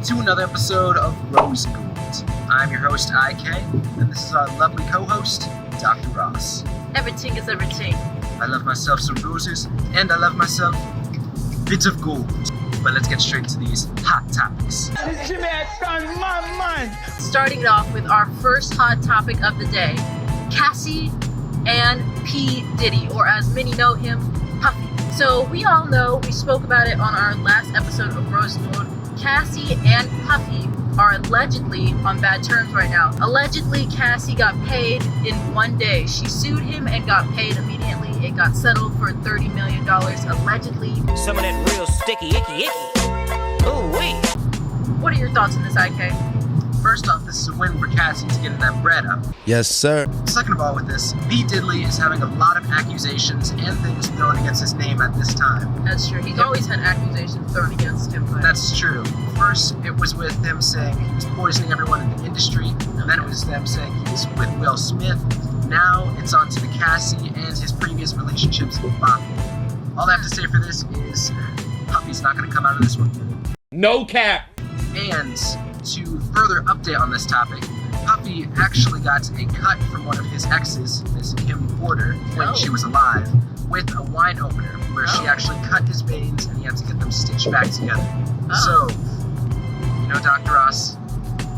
to another episode of Rosengold. I'm your host, IK, and this is our lovely co-host, Dr. Ross. Everything is everything. I love myself some roses, and I love myself bits of gold. But let's get straight to these hot topics. Starting it off with our first hot topic of the day, Cassie and P. Diddy, or as many know him, Puffy. So we all know, we spoke about it on our last episode of Rosengold, Cassie and Puffy are allegedly on bad terms right now. Allegedly, Cassie got paid in one day. She sued him and got paid immediately. It got settled for $30 million, allegedly. Some of that real sticky, icky. Ooh, wait. What are your thoughts on this, IK? First off, this is a win for Cassie to getting that bread up. Yes, sir. Second of all, with this, P. Diddy is having a lot of accusations and things thrown against his name at this time. That's true. He's always had accusations thrown against him. But That's true. First, it was with him saying he was poisoning everyone in the industry. And then it was them saying he was with Will Smith. Now it's on to the Cassie and his previous relationships with Bobby. All I have to say for this is Puffy's not going to come out of this one good. No cap. And to further update on this topic, Puffy actually got a cut from one of his exes, Miss Kim Porter, when she was alive, with a wine opener, where she actually cut his veins and he had to get them stitched back together. So, you know, Dr. Ross,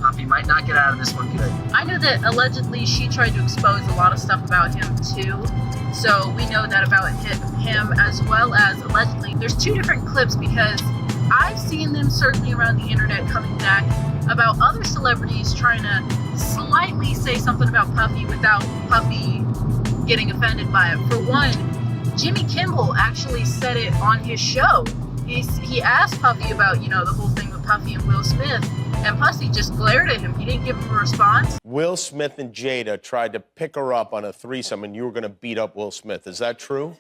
Puffy might not get out of this one good. I know that allegedly she tried to expose a lot of stuff about him too. So we know that about him as well as allegedly. There's two different clips because I've seen them circling around the internet coming back about other celebrities trying to slightly say something about Puffy without Puffy getting offended by it. For one, Jimmy Kimmel actually said it on his show. He asked Puffy about, you know, the whole thing with Puffy and Will Smith, and Puffy just glared at him. He didn't give him a response. Will Smith and Jada tried to pick her up on a threesome and you were going to beat up Will Smith. Is that true?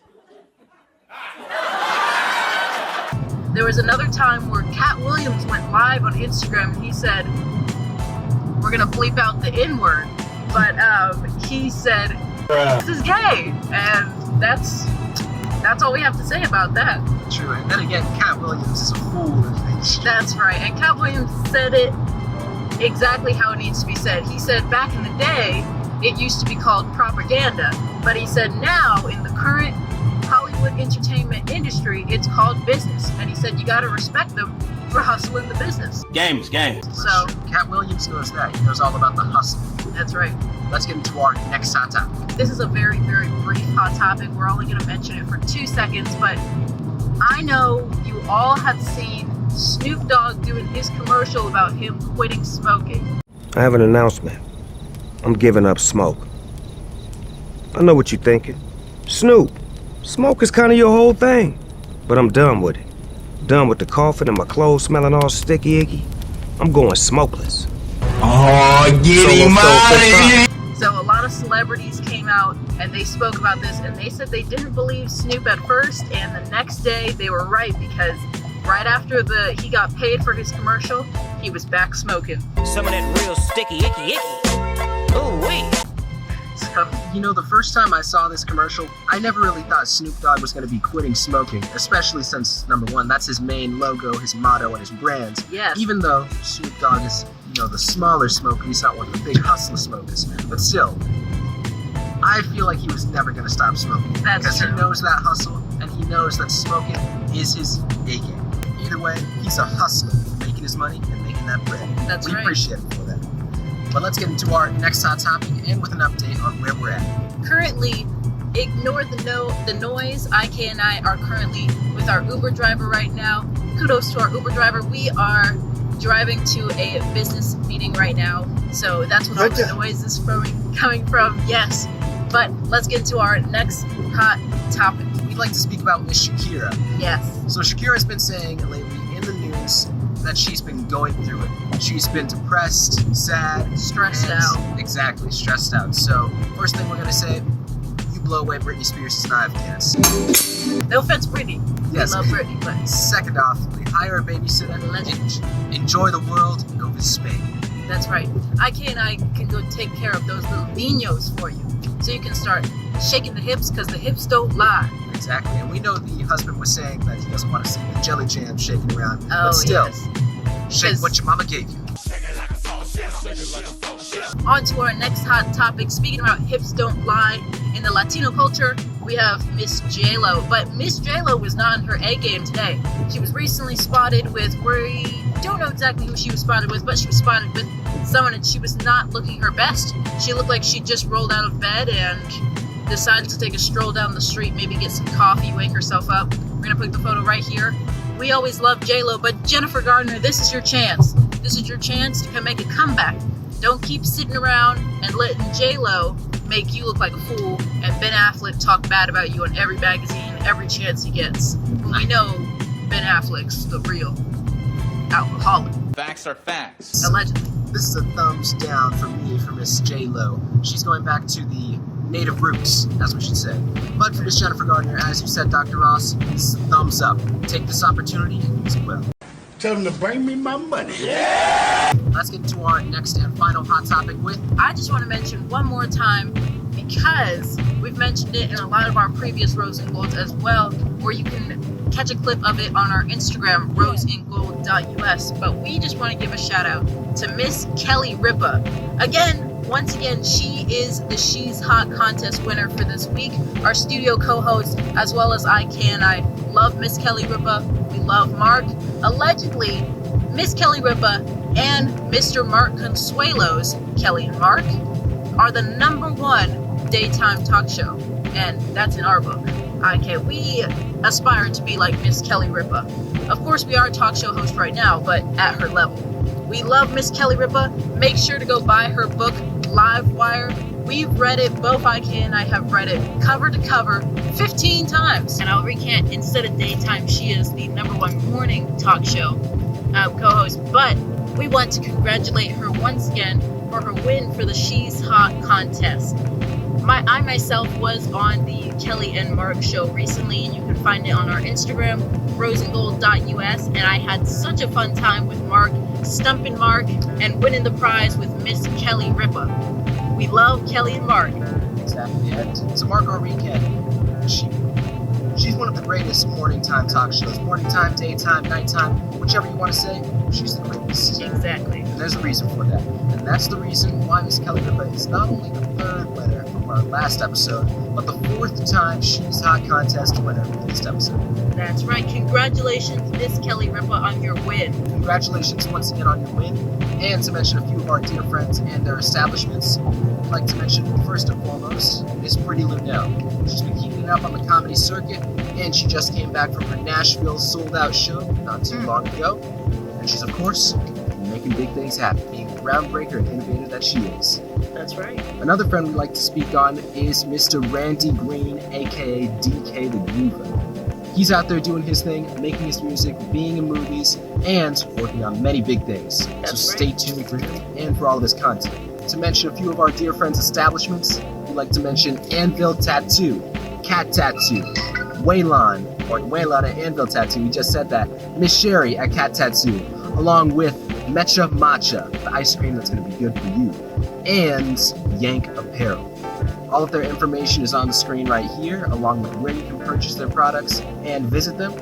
There was another time where Cat Williams went live on Instagram and he said, we're gonna bleep out the N-word, but he said, this is gay, and that's all we have to say about that. True, and then again, Cat Williams is a fool. That's right, and Cat Williams said it exactly how it needs to be said. He said back in the day, it used to be called propaganda, but he said now, in the current Hollywood entertainment industry, it's called business. And he said you gotta respect them for hustling the business. Games. So Cat Williams knows that. He knows all about the hustle. that's right. Let's get into our next hot topic. This is a very, very brief hot topic. We're only gonna mention it for 2 seconds, but I know you all have seen Snoop Dogg doing his commercial about him quitting smoking. I have an announcement. I'm giving up smoke. I know what you're thinking. Snoop, smoke is kind of your whole thing. But I'm done with it. Done with the coughing and my clothes smelling all sticky icky. I'm going smokeless. Oh, get him out of here. So a lot of celebrities came out and they spoke about this, and they said they didn't believe Snoop at first, and the next day they were right, because right after he got paid for his commercial, he was back smoking. Some of that real sticky, icky. Ooh, wait. So You know, the first time I saw this commercial, I never really thought Snoop Dogg was going to be quitting smoking, especially since, number one, that's his main logo, his motto, and his brand. yes, Even though Snoop Dogg is, you know, the smaller smoker, he's not one of the big hustler smokers. But still, I feel like he was never going to stop smoking. That's because true. he knows that hustle, and he knows that smoking is his A game. Either way, he's a hustler, making his money and making that bread. That's we right. appreciate him for that. But let's get into our next hot topic and with an update on where we're at. currently, ignore the noise. IK and I are currently with our Uber driver right now. Kudos to our Uber driver. We are driving to a business meeting right now, so that's what all the noise is coming from. Yes, but let's get into our next hot topic. We'd like to speak about Miss Shakira. Yes, So Shakira's been saying lately in the news that she's been going through it. She's been depressed, sad, Stressed and- out. Exactly, stressed out. So first thing we're gonna say, you blow away Britney Spears' knife dance. no offense, Britney. Yes. We love Britney, but Second off, we hire a babysitter, enjoy the world, and go visit Spain. that's right. IK and I can go take care of those little niños for you, so you can start shaking the hips, because the hips don't lie. Exactly, and we know the husband was saying that he doesn't want to see the jelly jam shaking around, Oh, but still, yes. Shake what your mama gave you. On to our next hot topic. Speaking about hips don't lie in the Latino culture, we have Miss JLo. But Miss JLo was not in her A game today. She was recently spotted with, we don't know exactly who she was spotted with, but she was spotted with someone and she was not looking her best. She looked like she just rolled out of bed and decided to take a stroll down the street, maybe get some coffee, wake herself up. We're gonna put the photo right here. We always love JLo, but Jennifer Garner, this is your chance. This is your chance to come make a comeback. Don't keep sitting around and letting JLo make you look like a fool and Ben Affleck talk bad about you on every magazine, every chance he gets. We know Ben Affleck's the real alcoholic. Facts are facts. Allegedly. This is a thumbs down for me for Miss JLo. She's going back to the native roots, as we should say. But for Miss Jennifer Garner, as you said, Dr. Ross, this is a thumbs up. Take this opportunity and use it well. Tell them to bring me my money. Let's get to our next and final hot topic with I just want to mention one more time, because we've mentioned it in a lot of our previous Rose and Golds as well, where you can catch a clip of it on our Instagram, rosengold.us. But we just want to give a shout out to Miss Kelly Ripa. Once again, she is the She's Hot contest winner for this week. Our studio co-host, as well as I love Miss Kelly Ripa. We love Mark. Allegedly, Miss Kelly Ripa and Mr. Mark Consuelo's Kelly and Mark are the #1 daytime talk show. And that's in our book. Okay, we aspire to be like Miss Kelly Ripa. Of course, we are a talk show host right now, but at her level. We love Miss Kelly Ripa. Make sure to go buy her book, Livewire. We've read it, both Ike and I have read it cover to cover 15 times. And I'll recant, instead of daytime, she is the #1 morning talk show co-host. But we want to congratulate her once again for her win for the She's Hot contest. I myself was on the Kelly and Mark show recently, and you can find it on our Instagram, rosengold.us, and I had such a fun time with Mark, stumping Mark, and winning the prize with Miss Kelly Ripa. We love Kelly and Mark. exactly it. So Margot Recant, she's one of the greatest morning time talk shows. Morning time, daytime, nighttime, whichever you want to say, she's the greatest. Exactly. And there's a reason for that. And that's the reason why Miss Kelly Ripa is not only the 3rd winner from our last episode, but the 4th time She's Hot contest winner for this episode. That's right. Congratulations, Miss Kelly Ripa, on your win. Congratulations once again on your win. And to mention a few of our dear friends and their establishments, I'd like to mention first and foremost Miss Pretty Lunell. She's been keeping it up on the comedy circuit, and she just came back from her Nashville sold-out show not too long ago. And she's, of course, making big things happen, being the groundbreaker and innovator that she is. That's right. Another friend we'd like to speak on is Mr. Randy Green, aka DKTHAGRUVA. He's out there doing his thing, making his music, being in movies, and working on many big things. So stay tuned for him and for all of his content. To mention a few of our dear friends' establishments, we'd like to mention Anvil Tattoo, Cat Tattoo, Waylon at Anvil Tattoo, we just said that, Miss Sherry at Cat Tattoo, along with Mecha Matcha, the ice cream that's going to be good for you, and Yank Apparel. All of their information is on the screen right here, along with where you can purchase their products and visit them.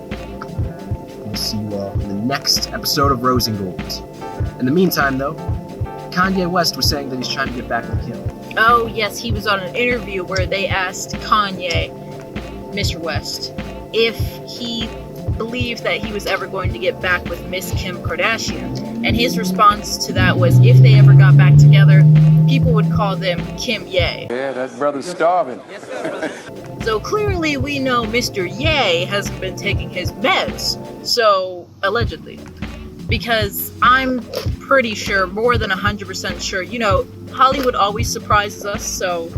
We'll see you all in the next episode of Rose and Gold. In the meantime, though, Kanye West was saying that he's trying to get back with Kim. Oh, yes, he was on an interview where they asked Kanye, Mr. West, if he believed that he was ever going to get back with Miss Kim Kardashian. And his response to that was, if they ever got back together, people would call them Kim Ye. Yeah, that brother's starving. So clearly we know Mr. Ye hasn't been taking his meds. So, allegedly. Because I'm pretty sure, more than 100% sure, Hollywood always surprises us, so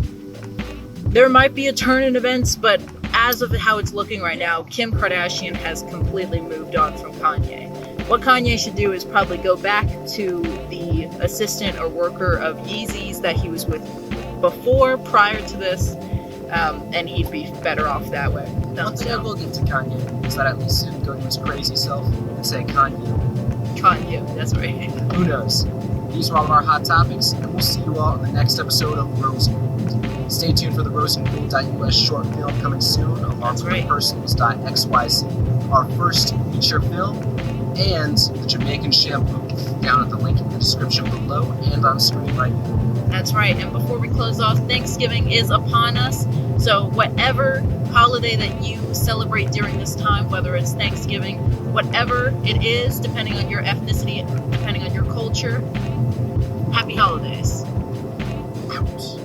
there might be a turn in events, but as of how it's looking right now, Kim Kardashian has completely moved on from Kanye. What Kanye should do is probably go back to the assistant or worker of Yeezy's that he was with prior to this, and he'd be better off that way. One thing I will give to Kanye is that at least he didn't go to his crazy self and say Kanye, that's right. Who knows? These are all of our hot topics, and we'll see you all in the next episode of Rose and Gold. Stay tuned for the rosengold.us short film coming soon, along with personals.xyz, our first feature film. and the Jamaican shampoo down at the link in the description below and on screen right now. That's right. And before we close off, Thanksgiving is upon us. So whatever holiday that you celebrate during this time, whether it's Thanksgiving, whatever it is, depending on your ethnicity, depending on your culture, happy holidays. Out.